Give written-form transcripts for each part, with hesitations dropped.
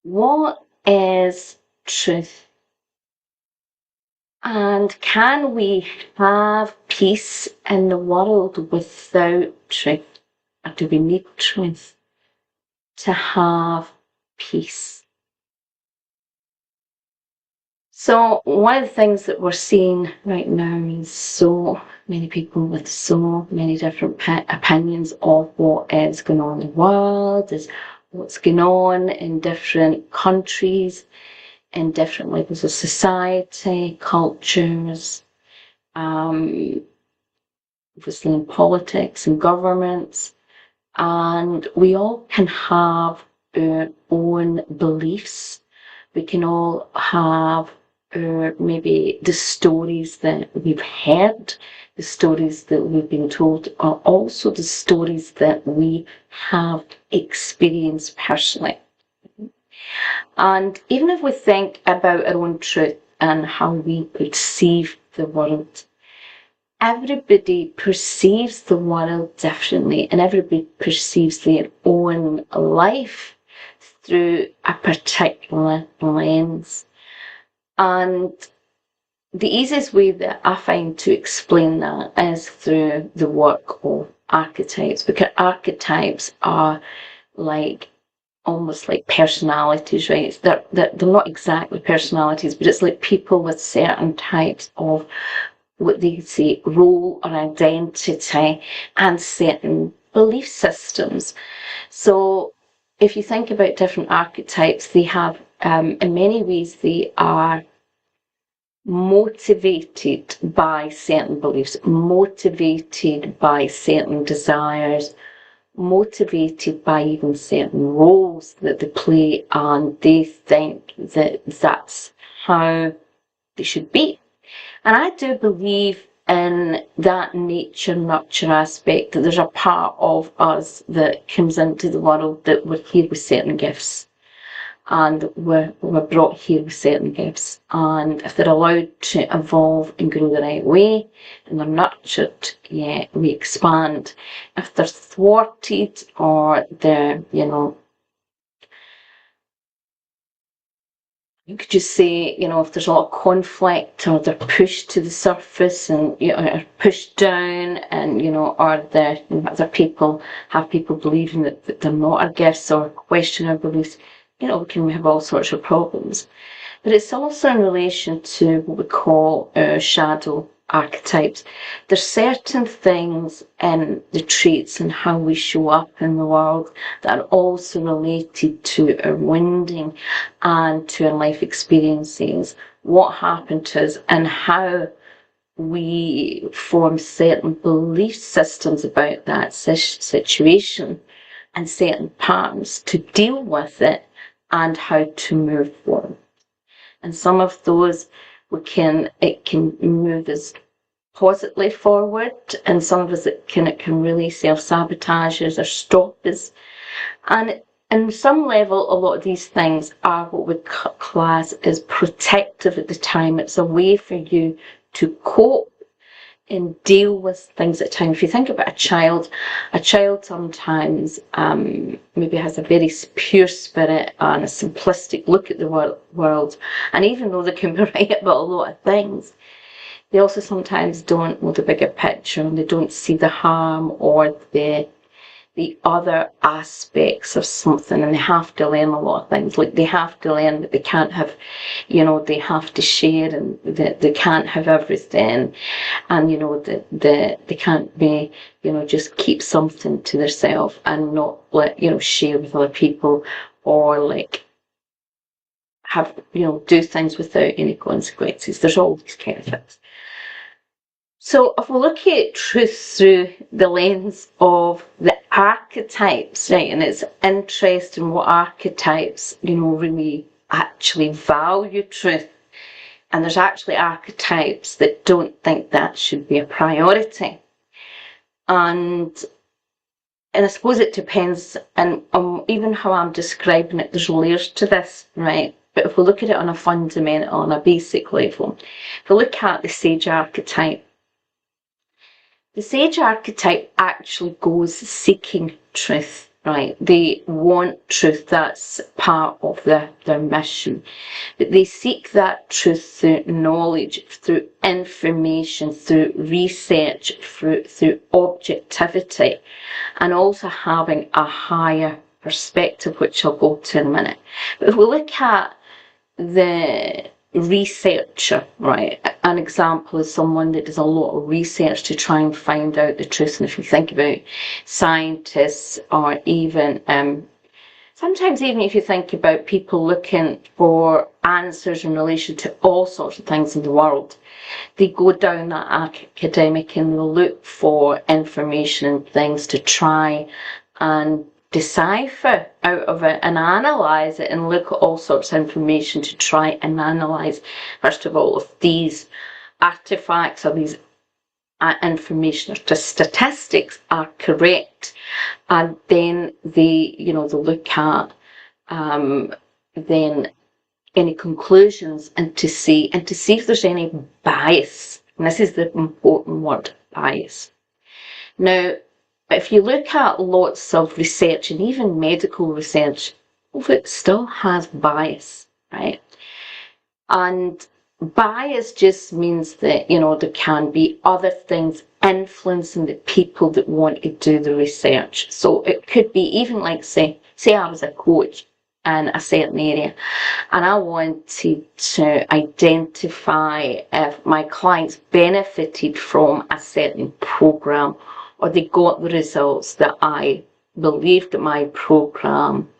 What is truth? And can we have peace in the world without truth? Or do we need truth to have peace? So one of the things that we're seeing right now is so many people with so many different opinions of what is going on in the world, is what's going on in different countries, in different levels of society, cultures, obviously in politics and governments. And we all can have our own beliefs. We can all have maybe the stories that we've heard, the stories that we've been told, are also the stories that we have experienced personally. And even if we think about our own truth and how we perceive the world, everybody perceives the world differently, and everybody perceives their own life through a particular lens. And the easiest way that I find to explain that is through the work of archetypes, because archetypes are like almost like personalities, right? They're not exactly personalities, but it's like people with certain types of what they say role or identity and certain belief systems. So if you think about different archetypes, they have in many ways they are motivated by certain beliefs, motivated by certain desires, motivated by even certain roles that they play, and they think that that's how they should be. And I do believe in that nature nurture aspect, that there's a part of us that comes into the world that we're here with certain gifts. And we're brought here with certain gifts. And if they're allowed to evolve and grow the right way, and they're nurtured, yeah, we expand. If they're thwarted or they're, you could just say, if there's a lot of conflict or they're pushed to the surface and, are pushed down and, or other people have people believing that they're not our gifts or question our beliefs, we can have all sorts of problems. But it's also in relation to what we call our shadow archetypes. There's certain things in the traits and how we show up in the world that are also related to our wounding and to our life experiences, what happened to us and how we form certain belief systems about that situation and certain patterns to deal with it and how to move forward. And some of those it can move us positively forward, and some of us it can really self-sabotage us or stop us. And in some level, a lot of these things are what we class as protective at the time. It's a way for you to cope and deal with things at a time. If you think about a child sometimes maybe has a very pure spirit and a simplistic look at the world. And even though they can be right about a lot of things, they also sometimes don't know the bigger picture, and they don't see the harm or the other aspects of something, and they have to learn a lot of things. Like they have to learn that they can't have, they have to share, and that they can't have everything, and that they can't be, just keep something to themselves and not let, share with other people, or like have, do things without any consequences. There's all these kind of things. So if we look at truth through the lens of the archetypes, right, and it's interesting what archetypes, really actually value truth. And there's actually archetypes that don't think that should be a priority. And I suppose it depends, and even how I'm describing it, there's layers to this, right? But if we look at it on a fundamental, on a basic level, if we look at the sage archetype, the sage archetype actually goes seeking truth. right? They want truth. That's part of their mission. But they seek that truth through knowledge, through information, through research, through objectivity, and also having a higher perspective, which I'll go to in a minute. But if we look at the researcher, right, an example is someone that does a lot of research to try and find out the truth. And if you think about scientists, or even sometimes even if you think about people looking for answers in relation to all sorts of things in the world, they go down that academic and they'll look for information and things to try and decipher out of it and analyse it, and look at all sorts of information to try and analyse, first of all, if these artifacts or these information or statistics are correct, and then they look at then any conclusions, and to see if there's any bias. And this is the important word, bias. Now, if you look at lots of research, and even medical research, it still has bias, right? And bias just means that, there can be other things influencing the people that want to do the research. So it could be even like, say I was a coach in a certain area, and I wanted to identify if my clients benefited from a certain program, or they got the results that I believed that my program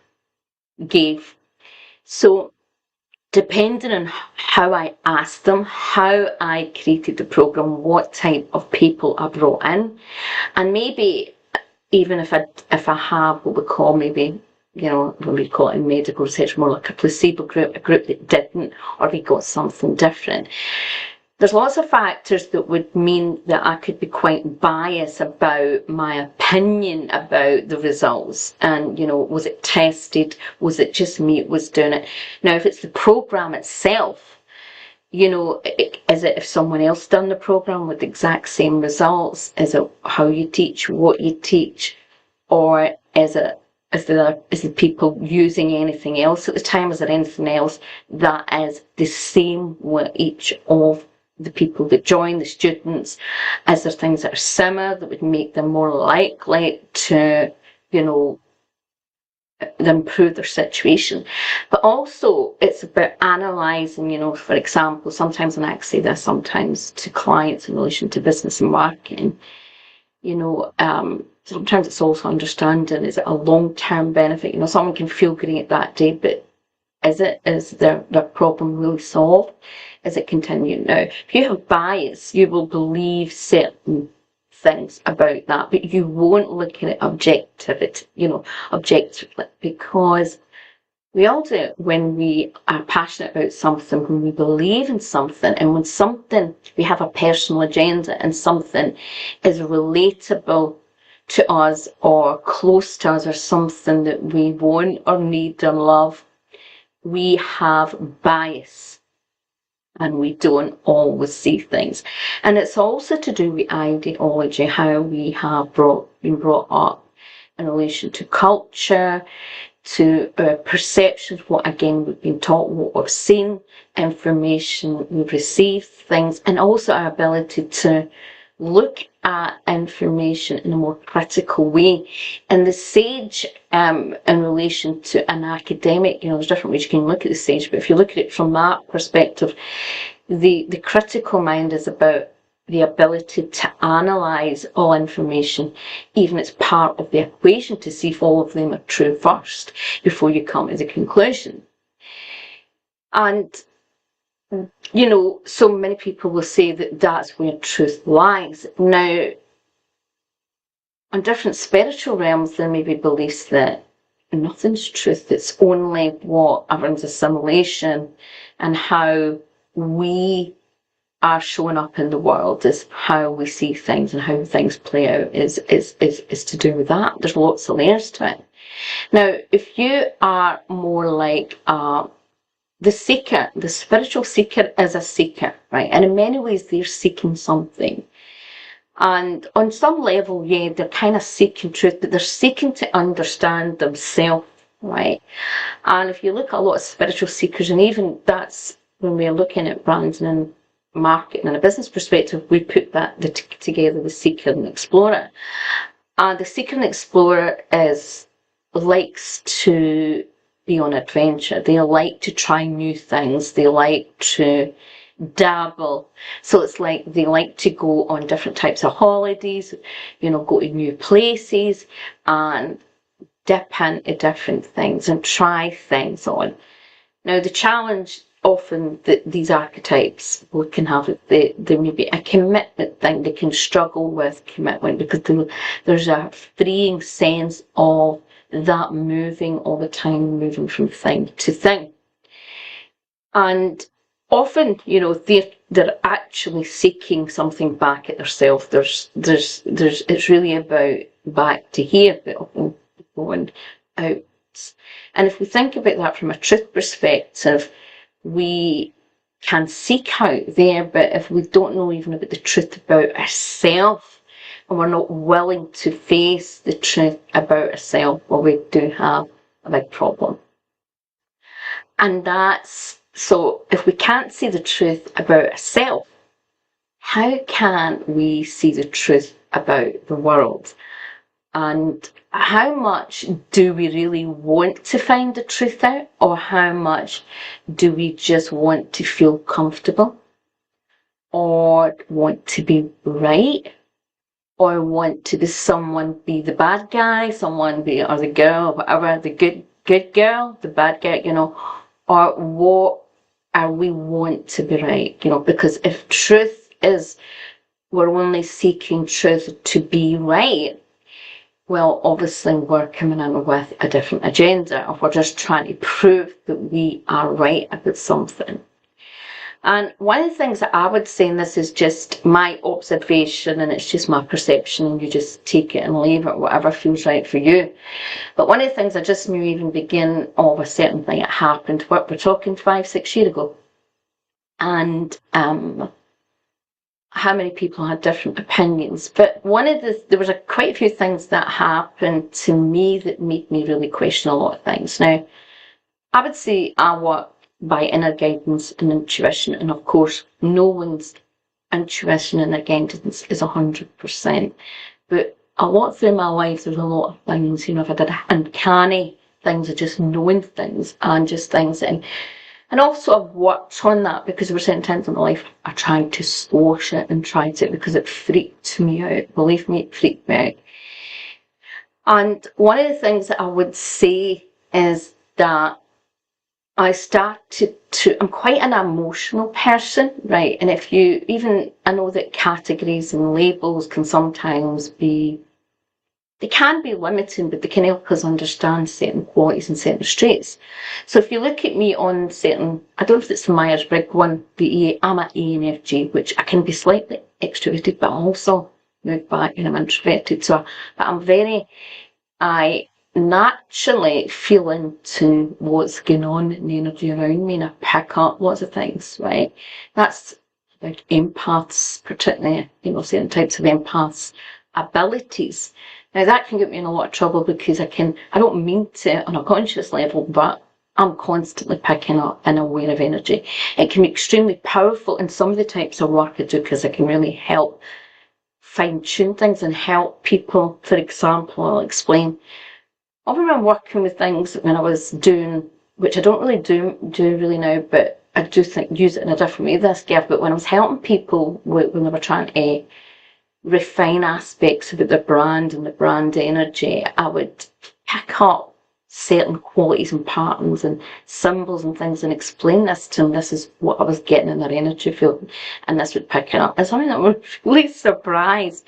gave. So depending on how I asked them, how I created the program, what type of people I brought in, and maybe even if I have what we call maybe, when we call it in medical research, more like a placebo group, a group that didn't, or they got something different. There's lots of factors that would mean that I could be quite biased about my opinion about the results. And, was it tested? Was it just me that was doing it? Now, if it's the program itself, is it if someone else done the program with the exact same results? Is it how you teach, what you teach? Or is the people using anything else at the time? Is there anything else that is the same with each of the people that join, the students? Is there things that are similar that would make them more likely to, improve their situation? But also it's about analysing, for example, sometimes, and I say this sometimes to clients in relation to business and marketing, sometimes it's also understanding, is it a long-term benefit? Someone can feel great that day, but is their problem really solved? Is it continuing? Now, if you have bias, you will believe certain things about that, but you won't look at it objectively, because we all do it when we are passionate about something, when we believe in something, and when we have a personal agenda and something is relatable to us or close to us, or something that we want or need or love, we have bias. And we don't always see things. And it's also to do with ideology, how we have been brought up in relation to culture, to perceptions, what again we've been taught, what we've seen, information we've received, things, and also our ability to look at information in a more critical way. And the sage, in relation to an academic, there's different ways you can look at the sage, but if you look at it from that perspective, the critical mind is about the ability to analyse all information, even it's part of the equation, to see if all of them are true first before you come to the conclusion. And so many people will say that that's where truth lies. Now, on different spiritual realms, there may be beliefs that nothing's truth, it's only what everyone's assimilation, and how we are showing up in the world is how we see things, and how things play out is to do with that. There's lots of layers to it. Now, if you are more like the seeker, the spiritual seeker is a seeker, right? And in many ways, they're seeking something. And on some level, yeah, they're kind of seeking truth, but they're seeking to understand themselves, right? And if you look at a lot of spiritual seekers, and even that's when we're looking at branding and marketing and a business perspective, we put that together, the seeker and explorer. And the seeker and explorer likes to be on adventure. They like to try new things. They like to dabble. So it's like they like to go on different types of holidays, go to new places and dip into different things and try things on. Now, the challenge often that these archetypes can have, there may be a commitment thing. They can struggle with commitment because there's a freeing sense of that moving all the time, moving from thing to thing. And often, they're actually seeking something back at themselves. It's really about back to here, but often going out. And if we think about that from a truth perspective, we can seek out there, but if we don't know even about the truth about ourselves, and we're not willing to face the truth about ourselves, well, we do have a big problem. And so if we can't see the truth about ourselves, how can we see the truth about the world? And how much do we really want to find the truth out, or how much do we just want to feel comfortable, or want to be right, or want to be the bad guy, or the girl, whatever, the good girl, the bad guy, or what are we want to be right, because if truth is, we're only seeking truth to be right, well, obviously we're coming in with a different agenda, or we're just trying to prove that we are right about something. And one of the things that I would say, and this is just my observation and it's just my perception, and you just take it and leave it, whatever feels right for you. But one of the things I just knew even begin of a certain thing that happened, we're talking 5-6 years ago. And how many people had different opinions. But there was quite a few things that happened to me that made me really question a lot of things. Now, I would say I work by inner guidance and intuition, and of course, no one's intuition and their guidance is 100%. But a lot through my life, there's a lot of things, if I did uncanny things of just knowing things and just things and also I've worked on that because there were certain times in my life I tried to squash it and tried it because it freaked me out. Believe me, it freaked me out. And one of the things that I would say is that I started I'm quite an emotional person, right? And I know that categories and labels can sometimes they can be limiting, but they can help us understand certain qualities and certain traits. So if you look at me on certain, I don't know if it's the Myers-Briggs one, I'm an ENFJ, which I can be slightly extroverted, but also moved back and I'm introverted. But I naturally feel into what's going on in the energy around me, and I pick up lots of things, right? That's about empaths, particularly, certain types of empaths' abilities. Now that can get me in a lot of trouble because I don't mean to on a conscious level, but I'm constantly picking up and aware of energy. It can be extremely powerful in some of the types of work I do because I can really help fine-tune things and help people. For example, I'll explain. I remember working with things when I was doing, which I don't really do really now, but I do use it in a different way, this gift. But when I was helping people when they were trying to refine aspects about their brand and the brand energy, I would pick up certain qualities and patterns and symbols and things and explain this to them. This is what I was getting in their energy field, and this would pick it up. And something that was really surprised.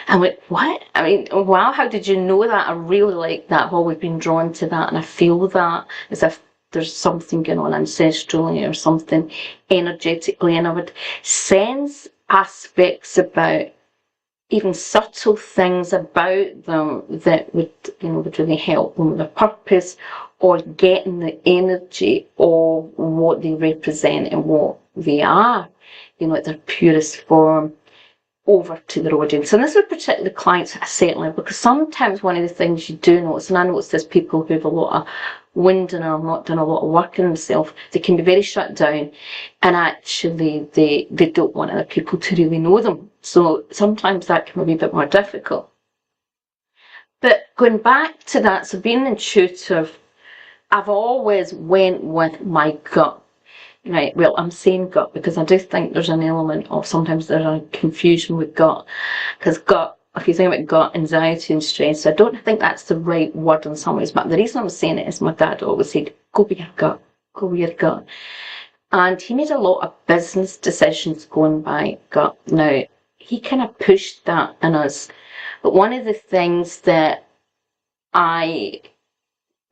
I went, what? I mean, wow, how did you know that? I really like that. I've always been drawn to that, and I feel that as if there's something going on ancestrally or something energetically, and I would sense aspects about even subtle things about them that would really help them with their purpose or getting the energy of what they represent and what they are, at their purest form, over to their audience. And this would protect the clients at a certain level, because sometimes one of the things you do notice, and I notice there's people who have a lot of wind and are not doing a lot of work in themselves, they can be very shut down, and actually they don't want other people to really know them. So sometimes that can be a bit more difficult. But going back to that, so being intuitive, I've always went with my gut. Right, well, I'm saying gut because I do think there's an element of sometimes there's a confusion with gut. Because gut, if you think about gut, anxiety and stress, I don't think that's the right word in some ways. But the reason I'm saying it is my dad always said, go with your gut, go with your gut. And he made a lot of business decisions going by gut. Now, he kind of pushed that in us. But one of the things that I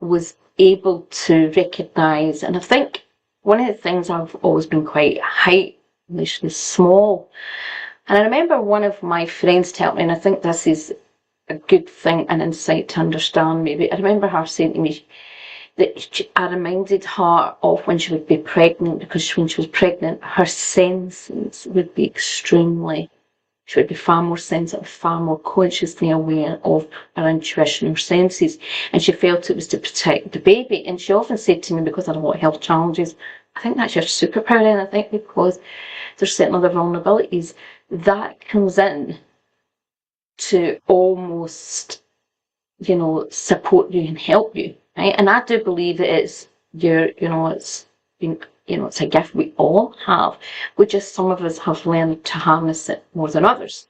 was able to recognise, and I think one of the things I've always been quite heightlessly small. And I remember one of my friends telling me, and I think this is a good thing, an insight to understand maybe. I remember her saying to me that I reminded her of when she would be pregnant, because when she was pregnant, her senses would be extremely, she would be far more sensitive, far more consciously aware of her intuition, her senses, and she felt it was to protect the baby. And she often said to me, because I had a lot of health challenges, I think that's your superpower, and I think because there's certain other vulnerabilities, that comes in to almost, support you and help you, right? And I do believe that it's it's a gift we all have. We just, some of us have learned to harness it more than others.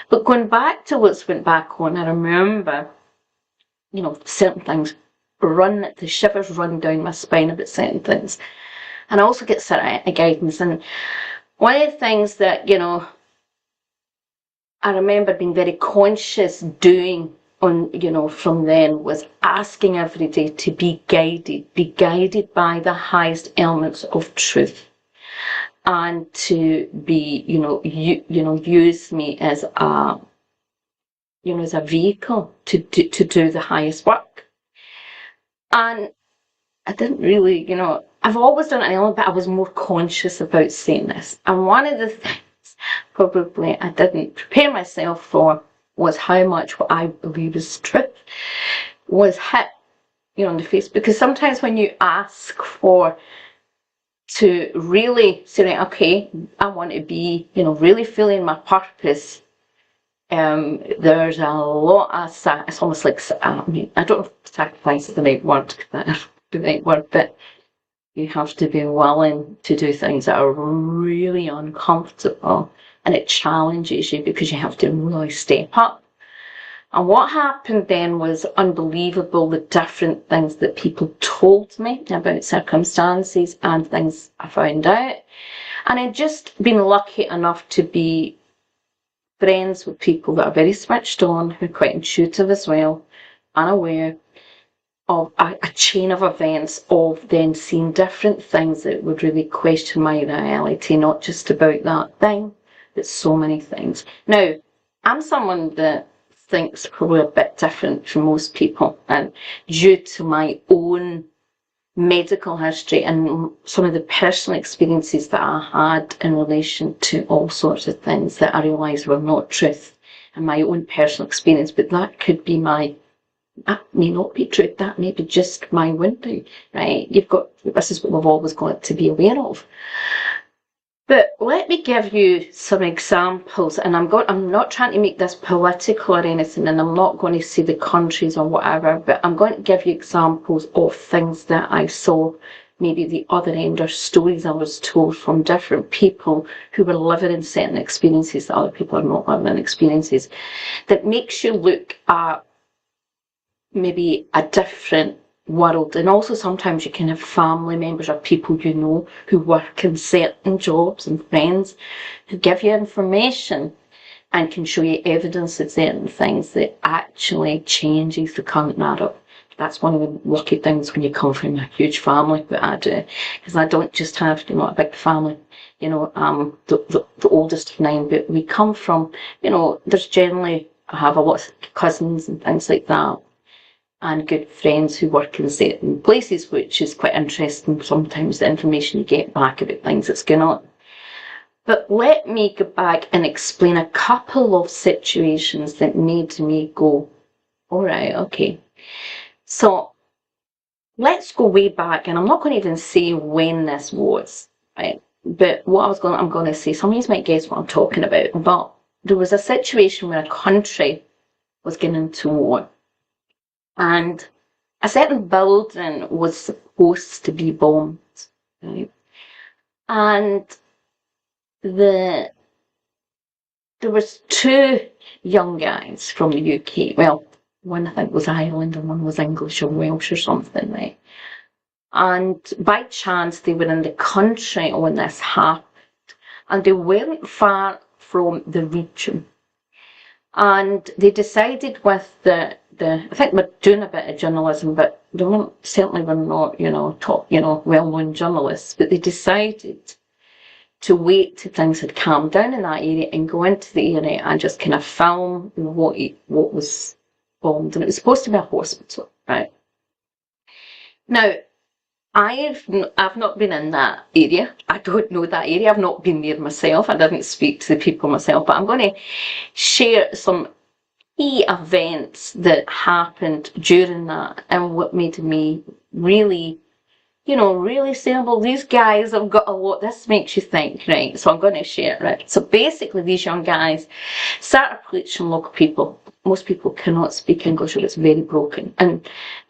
But going back to what's went back on, I remember, certain things the shivers run down my spine about certain things. And I also get certain guidance. And one of the things that, I remember being very conscious doing from then was asking every day to be guided by the highest elements of truth, and to be, use me as a, as a vehicle to do the highest work. And I didn't really, I've always done an element, but I was more conscious about saying this. And one of the things probably I didn't prepare myself for was how much what I believe is truth was hit, in the face. Because sometimes when you ask to really say, right, okay, I want to be, really feeling my purpose, there's a lot of, it's almost like, I don't know if sacrifice is the right word, but you have to be willing to do things that are really uncomfortable, and it challenges you because you have to really step up. And what happened then was unbelievable, the different things that people told me about circumstances and things I found out. And I'd just been lucky enough to be friends with people that are very switched on, who are quite intuitive as well, unaware of a chain of events of then seeing different things that would really question my reality, not just about that thing, but so many things. Now, I'm someone that thinks probably a bit different from most people, and due to my own medical history and some of the personal experiences that I had in relation to all sorts of things that I realised were not truth, and my own personal experience, but that may not be true, that may be just my wounding, right? This is what we've always got to be aware of. But let me give you some examples, and I'm not trying to make this political or anything, and I'm not going to say the countries or whatever, but I'm going to give you examples of things that I saw, maybe the other end, or stories I was told from different people who were living in certain experiences that other people are not living in experiences, that makes you look at maybe a different world. And also sometimes you can have family members or people who work in certain jobs, and friends who give you information and can show you evidence of certain things that actually changes the current narrative. That's one of the lucky things when you come from a huge family, that I do, because I don't just have a big family. I'm the oldest of 9, but we come from, there's generally, I have a lot of cousins and things like that, and good friends who work in certain places, which is quite interesting, sometimes the information you get back about things that's going on. But let me go back and explain a couple of situations that made me go, all right, okay. So let's go way back, and I'm not going to even say when this was, right? But I'm going to say, some of you might guess what I'm talking about, but there was a situation where a country was getting into war, and a certain building was supposed to be bombed, right? And there was two young guys from the UK. Well, one I think was Ireland and one was English or Welsh or something, right? And by chance they were in the country when this happened, and they weren't far from the region. And they decided with the I think we're doing a bit of journalism, but they certainly were not, top, well-known journalists, but they decided to wait till things had calmed down in that area and go into the area and just kind of film what was bombed. And it was supposed to be a hospital, right? Now, I've not been in that area. I don't know that area. I've not been there myself. I didn't speak to the people myself, but I'm going to share some key events that happened during that and what made me really, really say, well, these guys have got a lot. This makes you think, right? So I'm going to share, right? So basically, these young guys started preaching local people. Most people cannot speak English, or it's very broken.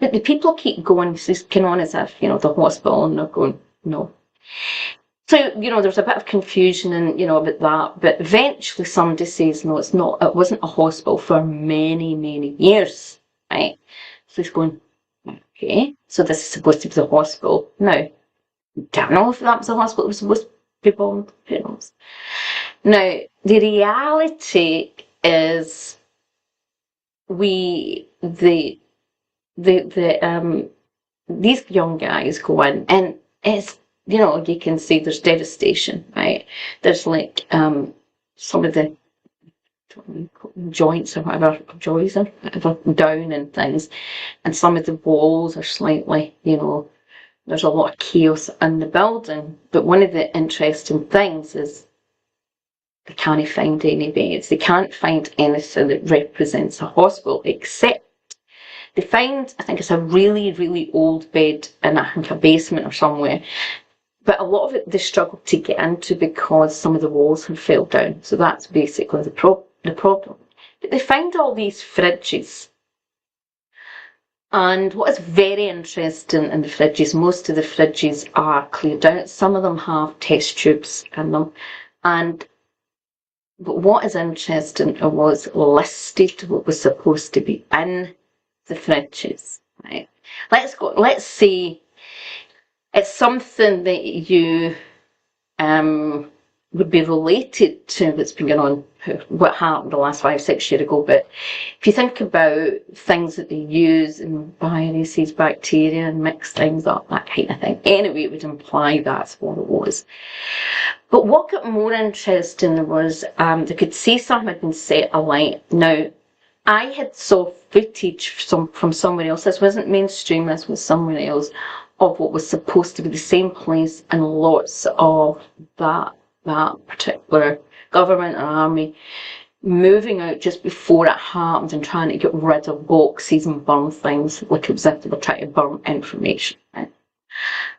But the people keep going, going on as if, the hospital, and they're going, no. So, there's a bit of confusion and, about that. But eventually somebody says, no, it's not. It wasn't a hospital for many, many years, right? So he's going, okay, so this is supposed to be the hospital. Now, don't know if that was a hospital. It was supposed to be bombed. Who knows? Now, the reality is these young guys go in, and it's, you can see there's devastation, right? There's like some of the joints or whatever, joys or whatever, down and things, and some of the walls are slightly, there's a lot of chaos in the building. But one of the interesting things is they can't find any beds. They can't find anything that represents a hospital, except they find, I think it's a really, really old bed in, I think, a basement or somewhere. But a lot of it they struggle to get into because some of the walls have fell down. So that's basically the problem. But they find all these fridges. And what is very interesting in the fridges, most of the fridges are cleared out. Some of them have test tubes in them. But what is interesting was listed what was supposed to be in the fridges, right? Let's say it's something that you would be related to what's been going on, what happened the last 5-6 years ago. But if you think about things that they use in viruses, bacteria, and mix things up, that kind of thing. Anyway, it would imply that's what it was. But what got more interesting was they could see something had been set alight. Now, I had saw footage from somewhere else. This wasn't mainstream, this was somewhere else, of what was supposed to be the same place, and lots of that particular government and army moving out just before it happened and trying to get rid of boxes and burn things, like it was if they were trying to burn information. Right?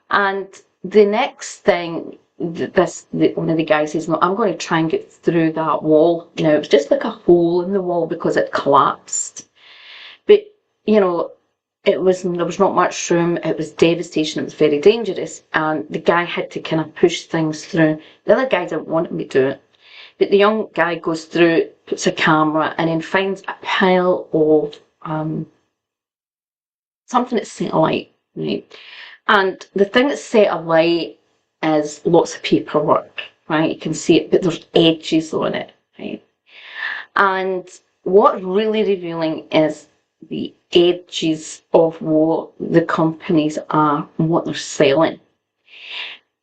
And the next thing, one of the guys says, no, I'm going to try and get through that wall. Now, it was just like a hole in the wall because it collapsed. But, there was not much room. It was devastation. It was very dangerous. And the guy had to kind of push things through. The other guy didn't want him to do it. But the young guy goes through, puts a camera, and then finds a pile of something that's set alight, right? And the thing that's set alight is lots of paperwork, right? You can see it, but there's edges on it, right? And what's really revealing is the edges of what the companies are and what they're selling.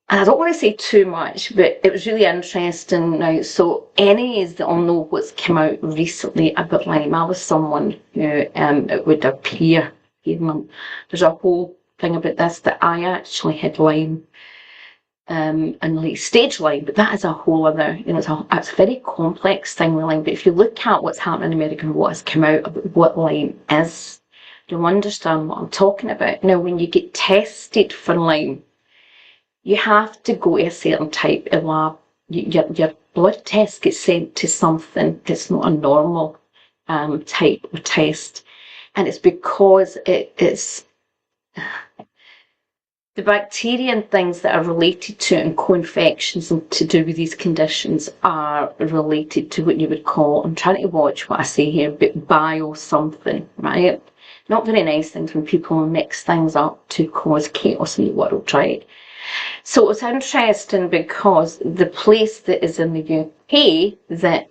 And I don't want to say too much, but it was really interesting now. So anyways, that all know what's come out recently about Lyme. I was someone who it would appear, there's a whole thing about this, that I actually had Lyme and like stage line, but that is a whole other, it's a very complex thing with line. But if you look at what's happening in America and what has come out of what line is, you'll understand what I'm talking about. Now, when you get tested for Lyme, you have to go to a certain type of lab. Your blood test gets sent to something that's not a normal type of test, and it's because it's the bacteria and things that are related to it and co-infections and to do with these conditions are related to what you would call, I'm trying to watch what I say here, but bio something, right? Not very nice things when people mix things up to cause chaos in the world, right? So it's interesting because the place that is in the UK that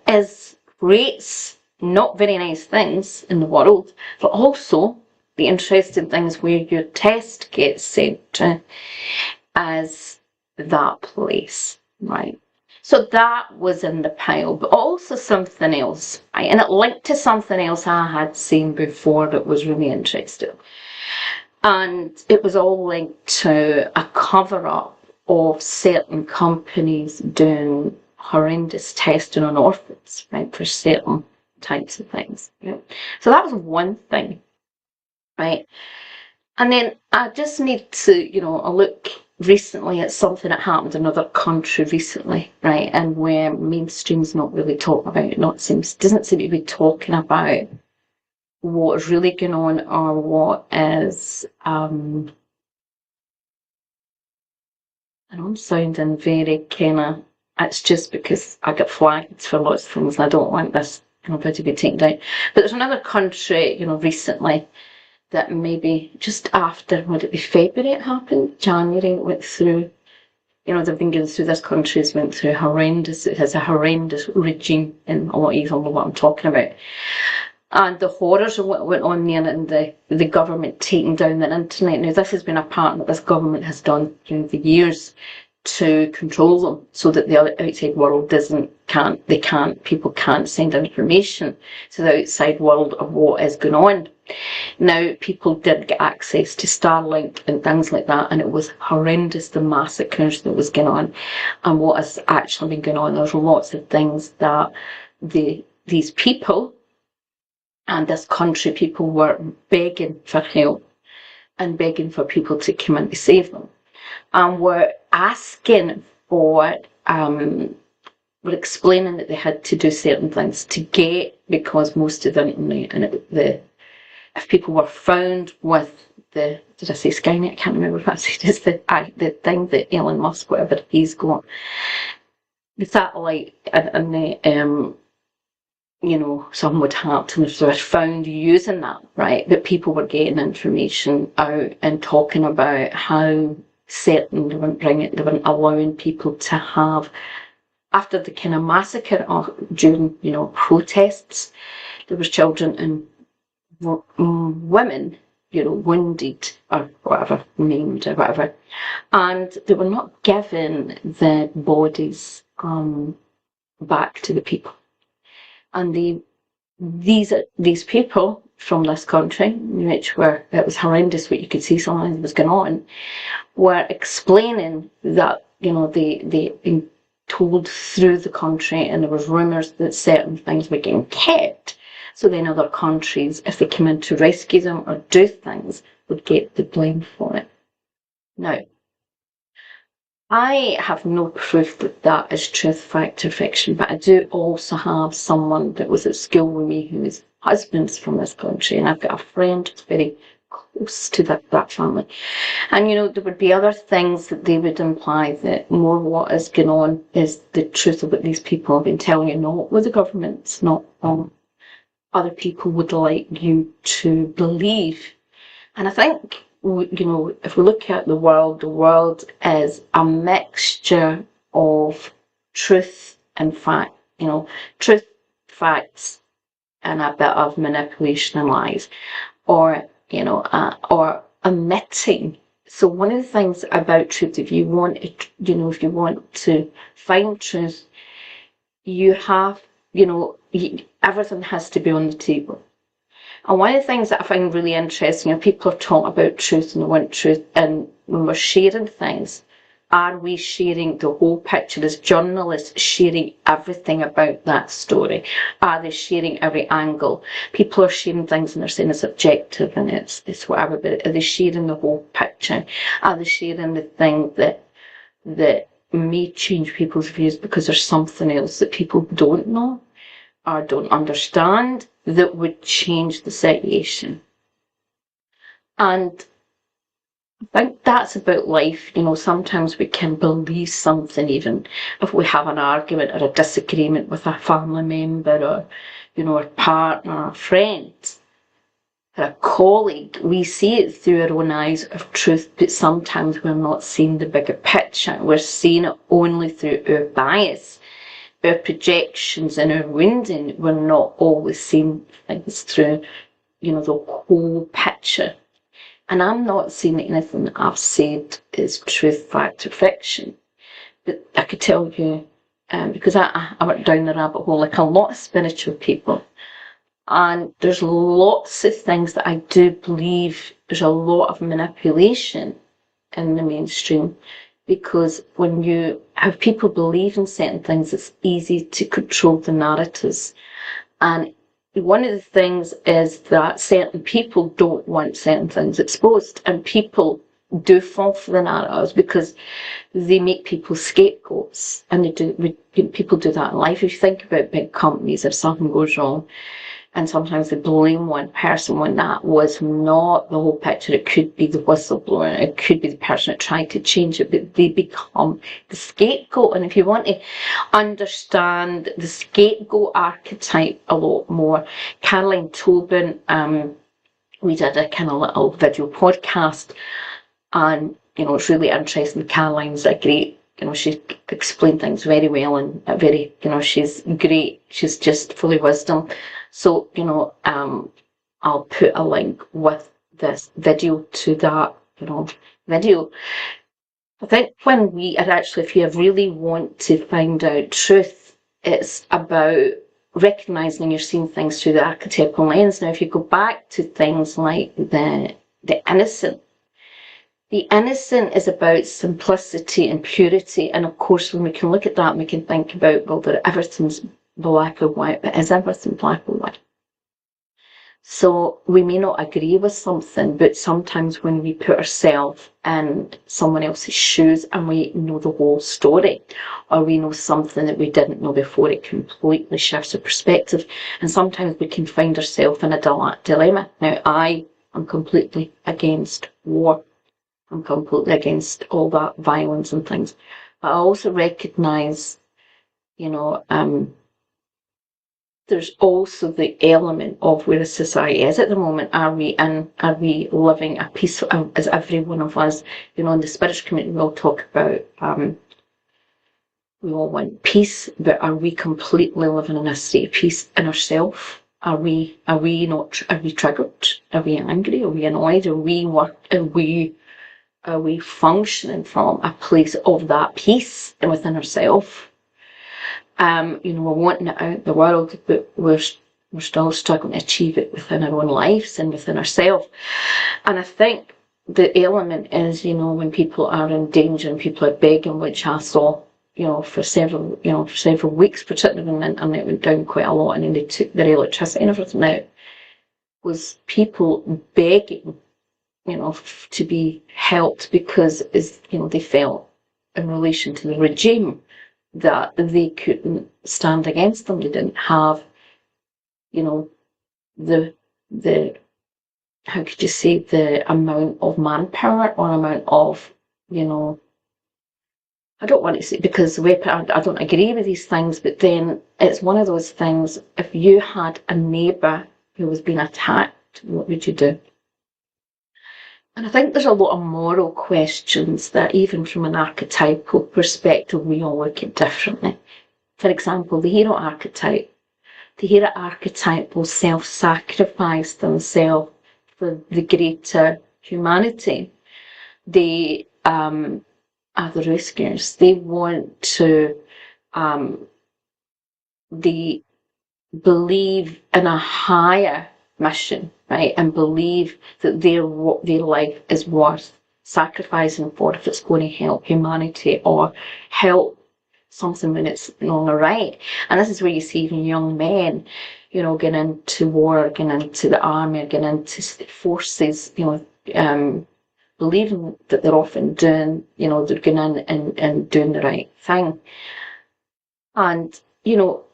creates not very nice things in the world, but also the interesting things where your test gets sent to as that place, right? So that was in the pile, but also something else, right? And it linked to something else I had seen before that was really interesting. And it was all linked to a cover-up of certain companies doing horrendous testing on orphans, right, for certain types of things. Right? So that was one thing, right? And then I just need to, look recently at something that happened in another country recently, right, and where mainstream's not really talking about it, doesn't seem to be talking about what is really going on or what is, I know I'm sounding very kind of, it's just because I get flagged for lots of things and I don't want this video to be taken down. But there's another country, recently that maybe just after, would it be February it happened? January it went through, they've been going through, this country's went through it has a horrendous regime, and a lot of you know what I'm talking about. And the horrors of what went on there and the government taking down the internet. Now, this has been a part that this government has done through the years to control them so that the outside world people can't send information to the outside world of what is going on. Now, people did get access to Starlink and things like that, and it was horrendous, the massacres that was going on. And what has actually been going on, there's lots of things that these people and this country, people were begging for help and begging for people to come in to save them. And were asking for, were explaining that they had to do certain things to get, because most of the internet and if people were found with did I say Skynet? I can't remember what I said. It's the thing that Elon Musk, whatever he's got, the satellite and the something would happen if they were found using that, right? But people were getting information out and talking about how certain they weren't allowing people to have, after the kind of massacre during protests, there was children and women wounded or whatever, maimed or whatever, and they were not given the bodies back to the people. And these people from this country, which it was horrendous what you could see something was going on, were explaining that, they'd been told through the country, and there was rumours that certain things were getting kept. So then other countries, if they came in to rescue them or do things, would get the blame for it. Now, I have no proof that is truth, fact, or fiction, but I do also have someone that was at school with me whose husband's from this country, and I've got a friend who's very close to that family. And, there would be other things that they would imply that more what is going on is the truth of what these people have been telling you, not with the governments, not other people would like you to believe. And I think, if we look at the world is a mixture of truth and fact, truth, facts, and a bit of manipulation and lies, or omitting. So one of the things about truth, if you want to find truth, you have, everything has to be on the table. And one of the things that I find really interesting, people are talking about truth and they want truth, and when we're sharing things, Are we sharing the whole picture as journalists, sharing everything about that story? Are they sharing every angle? People are sharing things and they're saying it's objective and it's whatever, but are they sharing the whole picture? Are they sharing the thing that may change people's views because there's something else that people don't know or don't understand that would change the situation? And I think that's about life. Sometimes we can believe something even if we have an argument or a disagreement with a family member or, our partner or friend or a colleague. We see it through our own eyes of truth, but sometimes we're not seeing the bigger picture. We're seeing it only through our bias, our projections and our wounding. We're not always seeing things through, the whole picture. And I'm not saying that anything that I've said is truth, fact, or fiction. But I could tell you, because I went down the rabbit hole like a lot of spiritual people. And there's lots of things that I do believe there's a lot of manipulation in the mainstream. Because when you have people believe in certain things, it's easy to control the narratives. And one of the things is that certain people don't want certain things exposed, and people do fall for the narratives because they make people scapegoats, and people do that in life. If you think about big companies, if something goes wrong, and sometimes they blame one person when that was not the whole picture. It could be the whistleblower, it could be the person that tried to change it, but they become the scapegoat. And if you want to understand the scapegoat archetype a lot more, Caroline Tobin, we did a kind of little video podcast, and it's really interesting. Caroline's a great, she explained things very well, and very, she's great. She's just full of wisdom. So, I'll put a link with this video to that, video. I think when we are actually, if you really want to find out truth, it's about recognizing you're seeing things through the archetypal lens. Now, if you go back to things like the innocent, the innocent is about simplicity and purity. And of course, when we can look at that, we can think about, well, everything's black or white, but is everything black or white? So we may not agree with something, but sometimes when we put ourselves in someone else's shoes and we know the whole story, or we know something that we didn't know before, it completely shifts our perspective. And sometimes we can find ourselves in a dilemma. Now, I am completely against war. I'm completely against all that violence and things. But I also recognise, there's also the element of where a society is at the moment. Are we living a peaceful, as every one of us, in the spiritual community, we all talk about, we all want peace, but are we completely living in a state of peace in ourselves? Are we triggered? Are we angry? Are we annoyed? Are we functioning from a place of that peace within ourselves? We're wanting it out in the world, but we're still struggling to achieve it within our own lives and within ourselves. And I think the element is, when people are in danger and people are begging, which I saw, for several weeks, particularly when the internet went down quite a lot and then they took their electricity and everything out, was people begging, to be helped because, they felt in relation to the regime that they couldn't stand against them. They didn't have, the how could you say, the amount of manpower or amount of, I don't want to say, because I don't agree with these things, but then it's one of those things, if you had a neighbour who was being attacked, what would you do? And I think there's a lot of moral questions that even from an archetypal perspective, we all look at differently. For example, the hero archetype. The hero archetype will self-sacrifice themselves for the greater humanity. They are the rescuers. They want to, they believe in a higher mission, right, and believe that their life is worth sacrificing for, if it's going to help humanity or help something when it's not right. And this is where you see even young men, you know, getting into war, getting into the army, getting into forces, you know, believing that they're often doing, you know, they're going in and doing the right thing. And, you know,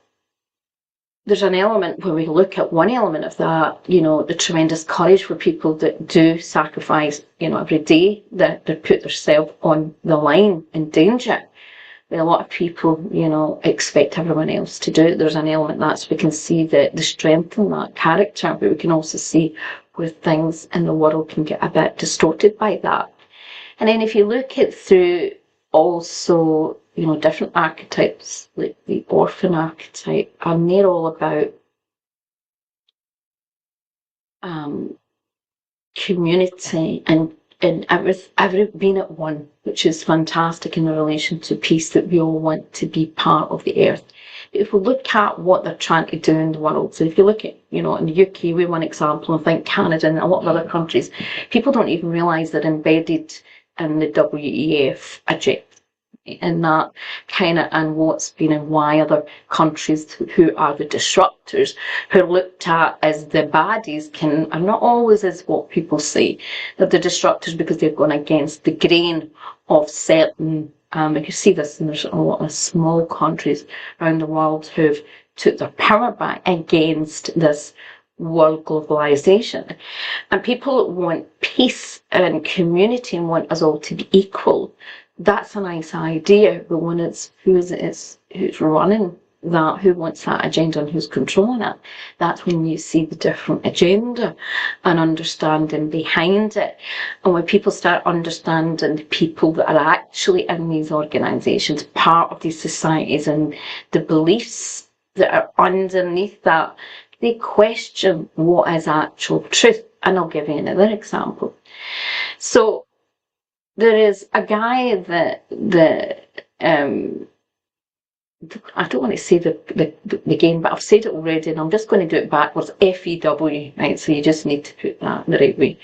there's an element when we look at one element of that, you know, the tremendous courage for people that do sacrifice, you know, every day, that they put themselves on the line in danger. A lot of people, you know, expect everyone else to do it. There's an element that's, we can see the strength in that character, but we can also see where things in the world can get a bit distorted by that. And then if you look at through also, you know, different archetypes, like the orphan archetype, and they're all about community and every being at one, which is fantastic in relation to peace, that we all want to be part of the earth. But if we look at what they're trying to do in the world, so if you look at, you know, in the UK, we're one example, and I think Canada and a lot of other countries, people don't even realise they're embedded in the WEF agenda. And that kind of, and what's been and why other countries who are the disruptors, who are looked at as the baddies, are not always as what people say. They're the disruptors because they've gone against the grain of certain, you see this, and there's a lot of small countries around the world who've took their power back against this world globalization. And people want peace and community and want us all to be equal. That's a nice idea, but when it's who's running that, who wants that agenda and who's controlling it, that's when you see the different agenda and understanding behind it. And when people start understanding the people that are actually in these organisations, part of these societies, and the beliefs that are underneath that, they question what is actual truth. And I'll give you another example. So there is a guy that I don't want to say the game, but I've said it already, and I'm just going to do it backwards. FEW, right? So you just need to put that the right way.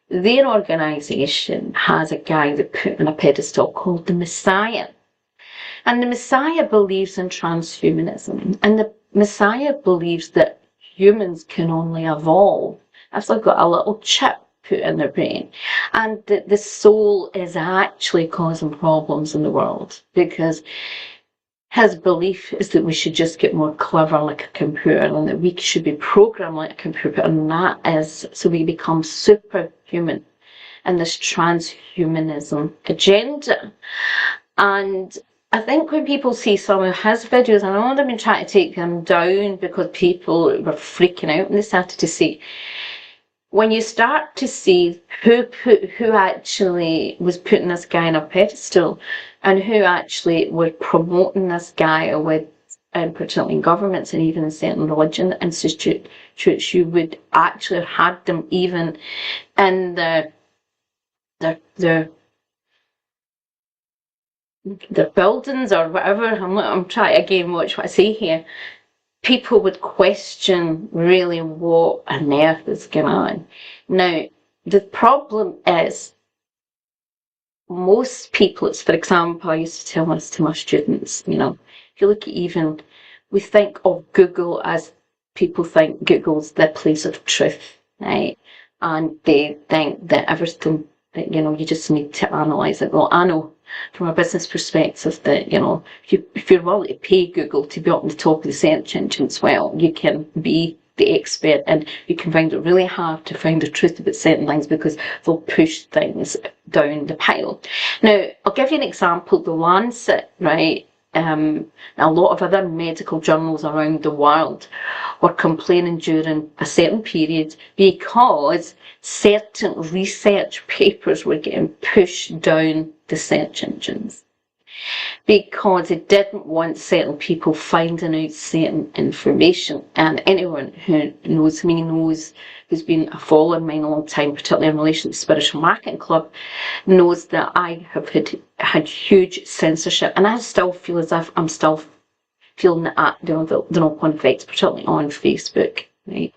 Their organisation has a guy that put on a pedestal called the Messiah, and the Messiah believes in transhumanism, and the Messiah believes that humans can only evolve if they've got a little chip put in their brain, and that the soul is actually causing problems in the world, because his belief is that we should just get more clever like a computer, and that we should be programmed like a computer, and that is so we become superhuman in this transhumanism agenda. And I think when people see some of his videos, and I know they've been trying to take them down because people were freaking out when they started to see, when you start to see who actually was putting this guy on a pedestal and who actually were promoting this guy with, and particularly in governments and even in certain religion institutes, you would actually have had them even in their buildings or whatever. I'm trying to again watch what I say here. People would question really what on earth is going on. Now, the problem is most people, it's, for example, I used to tell this to my students, you know, if you look at even, we think of Google as, people think Google's the place of truth, right? And they think that everything, that, you know, you just need to analyse it. Well, I know from a business perspective that, you know, if you're willing to pay Google to be up on the top of the search engines, well, you can be the expert, and you can find it really hard to find the truth about certain things because they'll push things down the pile. Now, I'll give you an example. The Lancet, right? A lot of other medical journals around the world were complaining during a certain period because certain research papers were getting pushed down the search engines, because it didn't want certain people finding out certain information. And anyone who knows me knows, who's been a follower of mine a long time, particularly in relation to the Spiritual Marketing Club, knows that I have had huge censorship, and I still feel as if I'm still feeling that, you know, the knock-on effects, particularly on Facebook, right?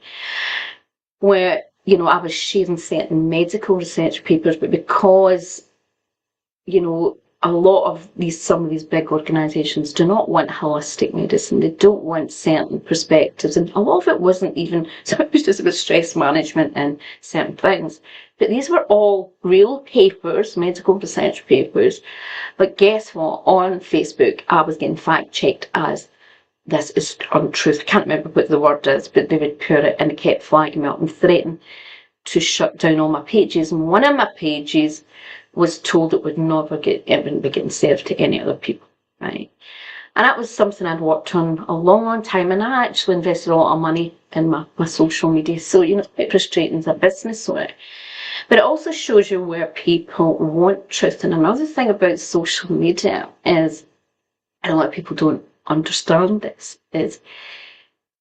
Where you know, I was sharing certain medical research papers, but because, you know, some of these big organisations do not want holistic medicine. They don't want certain perspectives. And a lot of it wasn't even, so it was just about stress management and certain things. But these were all real papers, medical research papers. But guess what? On Facebook, I was getting fact-checked as this is untruth. I can't remember what the word is, but they would put it and it kept flagging me up and threatening to shut down all my pages. And one of my pages was told it wouldn't be getting served to any other people, right? And that was something I'd worked on a long, long time, and I actually invested a lot of money in my social media. So, you know, it's quite frustrating as a business owner. But it also shows you where people want truth. And another thing about social media is, and a lot of people don't understand this, is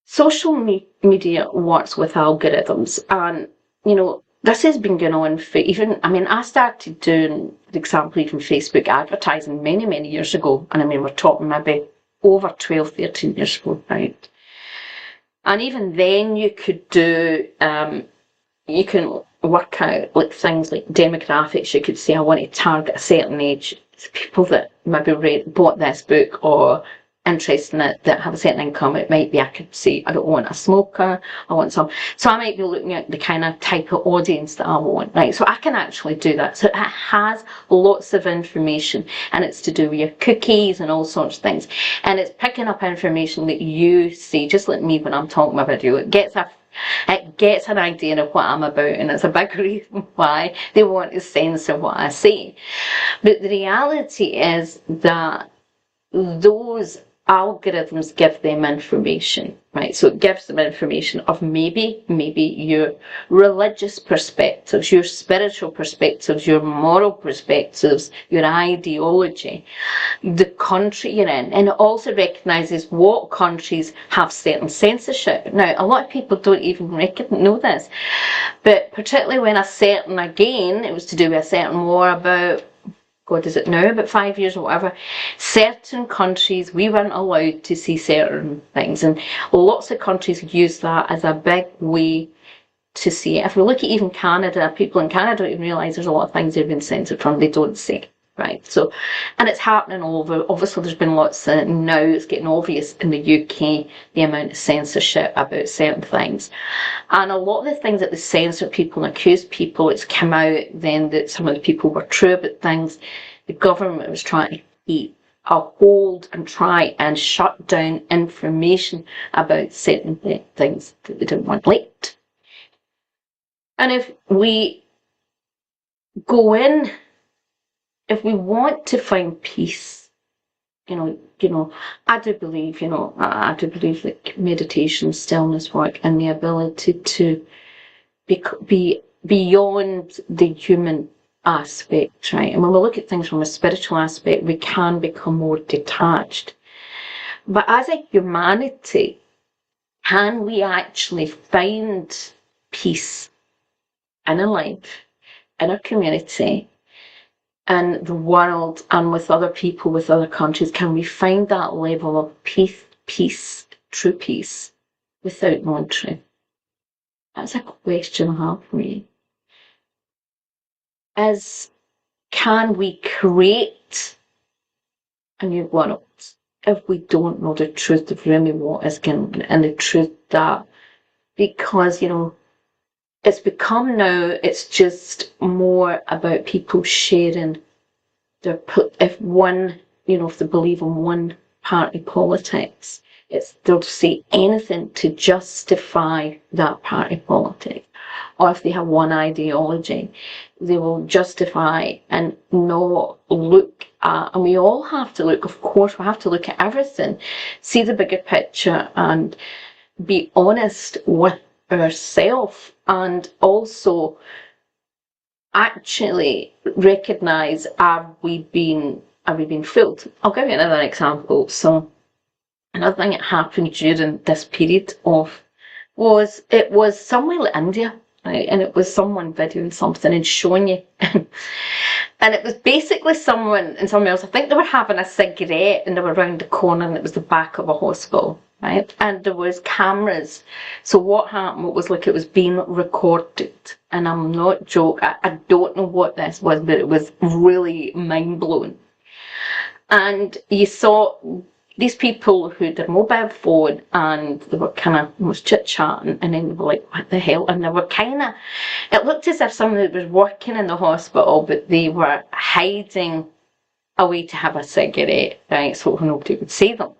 social media works with algorithms. And, you know, this has been going on for I started doing, for example, even Facebook advertising many, many years ago. And I mean, we're talking maybe over 12, 13 years ago, right? And even then you could do, you can work out like things like demographics. You could say, I want to target a certain age. It's people that maybe bought this book or interested in it, that have a certain income. It might be, I could say, I don't want a smoker, I want some. So I might be looking at the kind of type of audience that I want, right? So I can actually do that. So it has lots of information, and it's to do with your cookies and all sorts of things. And it's picking up information that you see, just like me when I'm talking my video. It gets an idea of what I'm about, and it's a big reason why they want to censor what I say. But the reality is that those algorithms give them information, right? So it gives them information of maybe your religious perspectives, your spiritual perspectives, your moral perspectives, your ideology, the country you're in, and it also recognises what countries have certain censorship. Now, a lot of people don't even know this, but particularly when it was to do with a certain war about, God, is it now, about 5 years or whatever, certain countries, we weren't allowed to see certain things, and lots of countries use that as a big way to see it. If we look at even Canada, people in Canada don't even realise there's a lot of things they've been censored from, they don't say, right? So, and it's happening all over. Obviously there's been lots of, now it's getting obvious in the UK, the amount of censorship about certain things. And a lot of the things that they censor people and accuse people, it's come out then that some of the people were true about things. The government was trying to keep a hold and try and shut down information about certain things that they didn't want leaked. And if we go in, if we want to find peace, you know, I do believe like meditation, stillness work, and the ability to be beyond the human aspect, right? And when we look at things from a spiritual aspect, we can become more detached. But as a humanity, can we actually find peace in our life, in our community, and the world, and with other people, with other countries? Can we find that level of peace, true peace, without knowing truth? That's a question I have for you. Can we create a new world if we don't know the truth of really what is going on, and the truth that, because, you know, it's become now, it's just more about people sharing if they believe in one party politics, they'll say anything to justify that party politics. Or if they have one ideology, they will justify and not look at, and we all have to look, of course, we have to look at everything, see the bigger picture, and be honest with ourselves, and also actually recognise, are we being fooled? I'll give you another example. So another thing that happened during this period was somewhere like India, right? And it was someone videoing something and showing you. And it was basically someone else, I think they were having a cigarette, and they were round the corner, and it was the back of a hospital. right? And there was cameras. So what happened was, like, it was being recorded. And I'm not joking. I don't know what this was, but it was really mind-blowing. And you saw these people who had their mobile phone, and they were kind of almost chit-chatting, and then they were like, what the hell? And they were kind of, it looked as if somebody was working in the hospital, but they were hiding away to have a cigarette, right, so nobody would see them.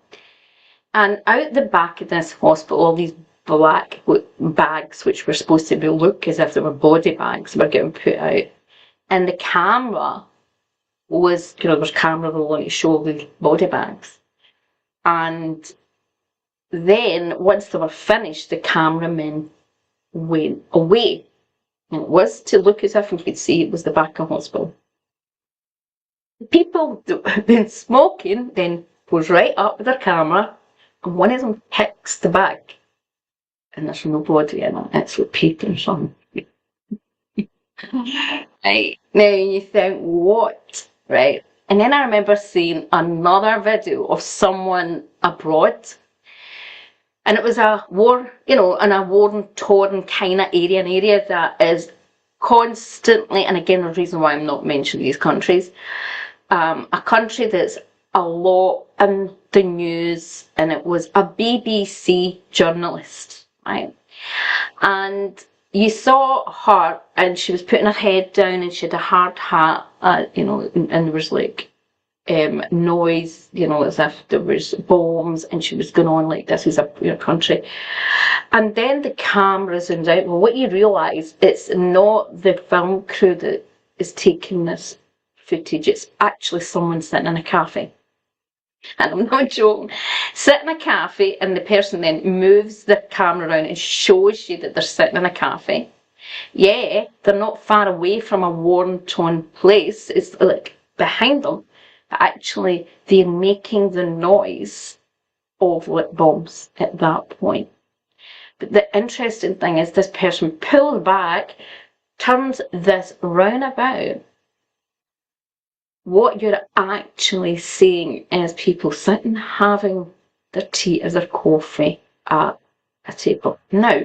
And out the back of this hospital, all these black bags, which were supposed to look as if they were body bags, were getting put out. And the camera was, there was camera rolling to show the body bags. And then, once they were finished, the cameramen went away. And it was to look as if you could see it was the back of the hospital. The people that had been smoking then goes right up with their camera, and one of them picks the bag. And there's no body in it, it's with paper or something. Right, now you think, what? Right, and then I remember seeing another video of someone abroad, and it was a war, in a war-torn kind of area, an area that is constantly, and again, the reason why I'm not mentioning these countries, a country that's a lot in the news, and it was a BBC journalist, right? And you saw her, and she was putting her head down, and she had a hard hat, and there was like noise, as if there was bombs, and she was going on like this is a country. And then the camera zooms out. Well, what you realise, it's not the film crew that is taking this footage, it's actually someone sitting in a cafe. And I'm not joking. Sit in a cafe, and the person then moves the camera around and shows you that they're sitting in a cafe. Yeah, they're not far away from a war-torn place. It's like behind them. But actually, they're making the noise of like bombs at that point. But the interesting thing is, this person pulls back, turns this roundabout. What you're actually seeing is people sitting having their tea or their coffee at a table. Now,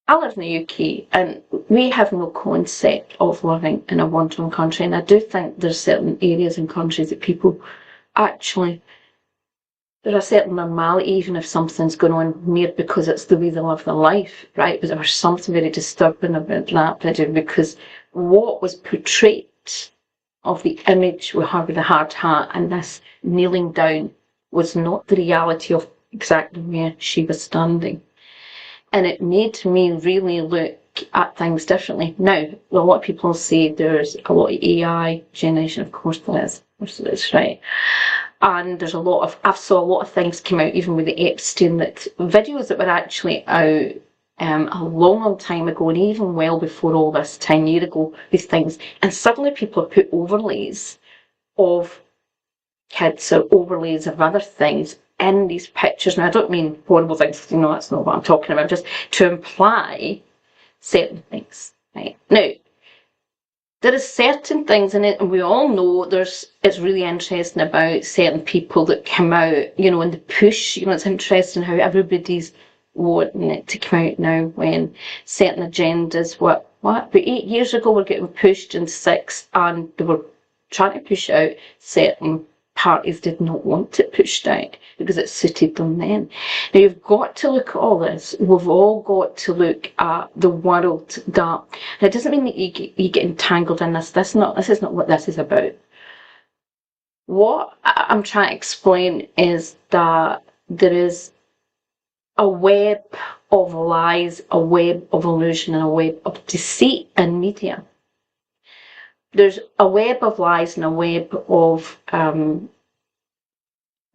I live in the UK, and we have no concept of living in a war-torn country, and I do think there's certain areas and countries that people actually, there's a certain normality, even if something's going on mere because it's the way they live their life, right? But there was something very disturbing about that video, because what was portrayed of the image with her with the hard hat and this kneeling down was not the reality of exactly where she was standing. And it made me really look at things differently. Now, a lot of people say there's a lot of AI generation, of course there is, right? And there's I've saw a lot of things come out, even with the Epstein, that videos that were actually out a long time ago, and even well before all this, 10 years ago, these things, and suddenly people have put overlays of kids or overlays of other things in these pictures. Now, I don't mean horrible things, that's not what I'm talking about, just to imply certain things, right? Now, there are certain things in it, and we all know it's really interesting about certain people that come out, and the push, it's interesting how everybody's wanting it to come out now when certain agendas, but 8 years ago were getting pushed into 6, and they were trying to push out, certain parties did not want it pushed out because it suited them then. Now, you've got to look at all this. We've all got to look at the world that, and it doesn't mean that you get entangled in this. This is not what this is about. What I'm trying to explain is that there is a web of lies, a web of illusion, and a web of deceit in media. There's a web of lies and a web of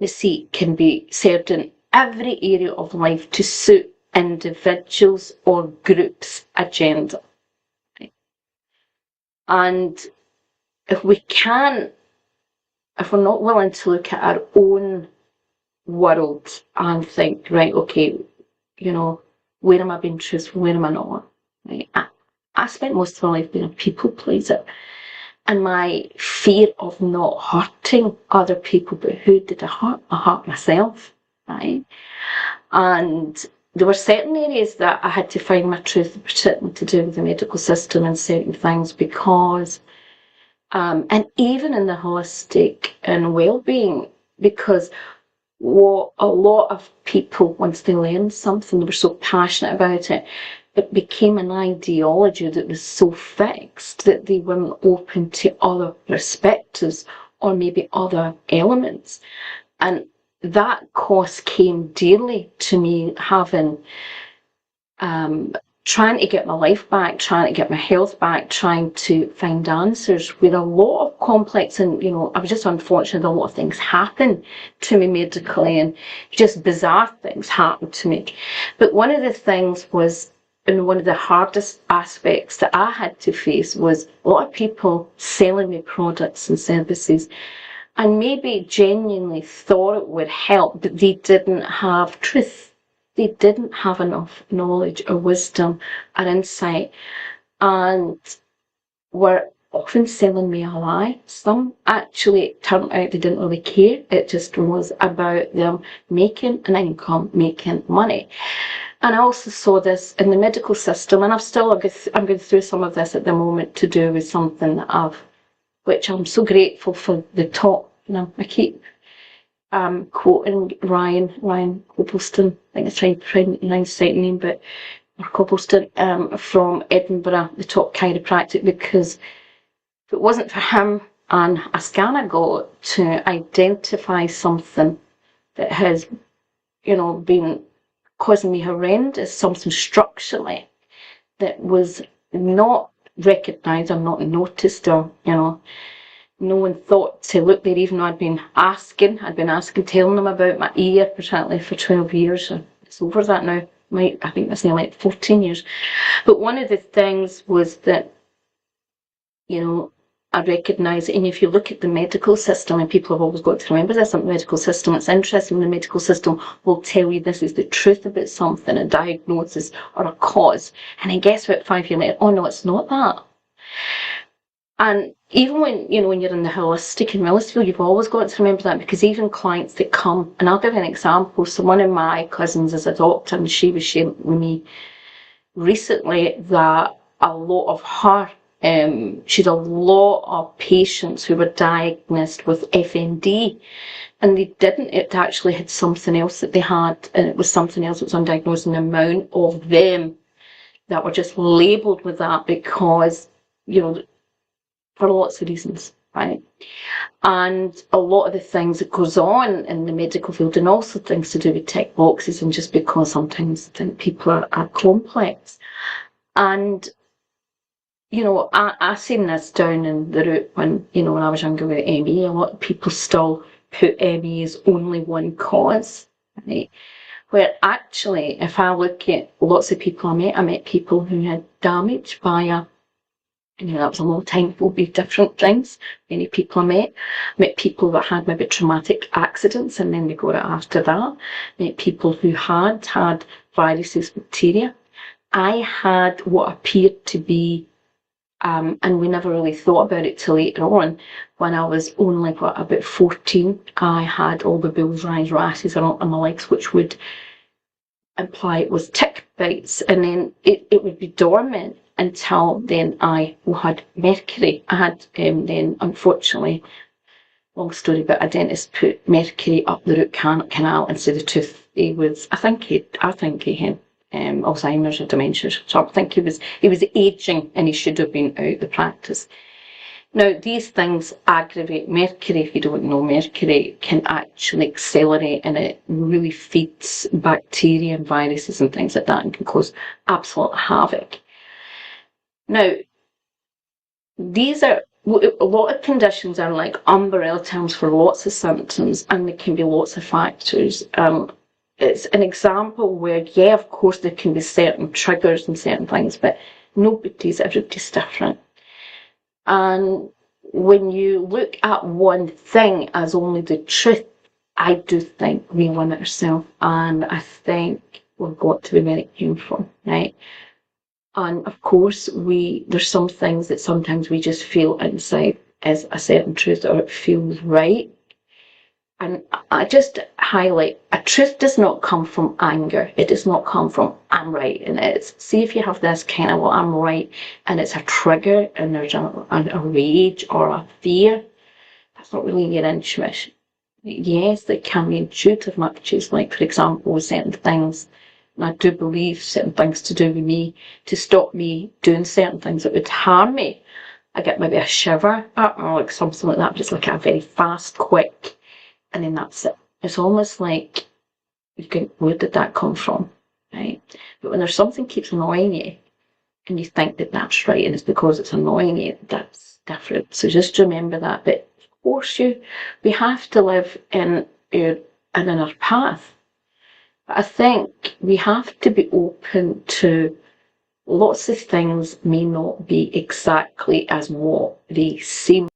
deceit can be served in every area of life to suit individuals or groups' agenda. Right? And if we're not willing to look at our own world and think, right, okay, where am I being truthful, where am I not? Right? I spent most of my life being a people pleaser, and my fear of not hurting other people, but who did I hurt? I hurt myself. right? And there were certain areas that I had to find my truth, particularly to do with the medical system and certain things, because, and even in the holistic and well-being, because what a lot of people, once they learned something, they were so passionate about it, it became an ideology that was so fixed that they weren't open to other perspectives or maybe other elements. And that cost came dearly to me, having trying to get my life back, trying to get my health back, trying to find answers with a lot of complex, and I was just unfortunate that a lot of things happened to me medically, and just bizarre things happened to me. But one of the things was, and one of the hardest aspects that I had to face, was a lot of people selling me products and services, and maybe genuinely thought it would help, but they didn't have truth. They didn't have enough knowledge or wisdom or insight, and were often selling me a lie. Some actually, it turned out they didn't really care. It just was about them making an income, making money. And I also saw this in the medical system, and I'm going through some of this at the moment to do with something that which I'm so grateful for the talk. I keep quoting Ryan Coppleston, I think it's trying to pronounce the name, but Coppleston, from Edinburgh, the top chiropractic, because if it wasn't for him and a scan I got to identify something that has, been causing me horrendous, something structurally that was not recognised or not noticed, or, no one thought to look there, even though I'd been asking, telling them about my ear, particularly for 12 years. It's over that now. I think that's nearly 14 years. But one of the things was that, I recognise, and if you look at the medical system, and people have always got to remember this, the medical system, it's interesting, the medical system will tell you this is the truth about something, a diagnosis or a cause. And then guess what, 5 years later, oh no, it's not that. And even when you're in the holistic and wellness field, you've always got to remember that, because even clients that come, and I'll give you an example. So one of my cousins is a doctor, and she was sharing with me recently that a lot of her, she had a lot of patients who were diagnosed with FND, and they didn't. It actually had something else that they had, and it was something else that was undiagnosed, and the amount of them that were just labelled with that because, for lots of reasons, right? And a lot of the things that goes on in the medical field, and also things to do with tick boxes, and just because sometimes I think people are complex. And, I seen this down in the route when I was younger with ME. A lot of people still put ME as only one cause, right? Where actually, if I look at lots of people I met people who had damage via, that was a long time ago, be different things. Many people I met people that had maybe traumatic accidents and then they got it after that. Met people who had viruses, bacteria. I had what appeared to be, and we never really thought about it till later on, when I was only about 14, I had all the bullseye rashes on my legs, which would imply it was tick bites, and then it would be dormant until then I had mercury. I had then, unfortunately, long story, but a dentist put mercury up the root canal into the tooth. He was, I think he had Alzheimer's or dementia. So I think he was aging, and he should have been out the practice. Now, these things aggravate mercury. If you don't know, mercury can actually accelerate, and it really feeds bacteria and viruses and things like that, and can cause absolute havoc. Now, these are, a lot of conditions are like umbrella terms for lots of symptoms, and there can be lots of factors. It's an example where, yeah, of course, there can be certain triggers and certain things, but everybody's different. And when you look at one thing as only the truth, I do think we limit ourselves, and I think we've got to be very careful, right? And of course, there's some things that sometimes we just feel inside as a certain truth, or it feels right. And I just highlight, a truth does not come from anger. It does not come from, I'm right. And it's, see if you have this kind of, well, I'm right, and it's a trigger, and there's a rage or a fear. That's not really your intuition. Yes, there can be intuitive nudges, like, for example, certain things, and I do believe certain things to do with me, to stop me doing certain things that would harm me. I get maybe a shiver, or like something like that, just like a very fast, quick, and then that's it. It's almost like, where did that come from, right? But when there's something keeps annoying you, and you think that that's right, and it's because it's annoying you, that's different. So just remember that. But of course, we have to live in an inner path. But I think we have to be open to lots of things may not be exactly as what they seem.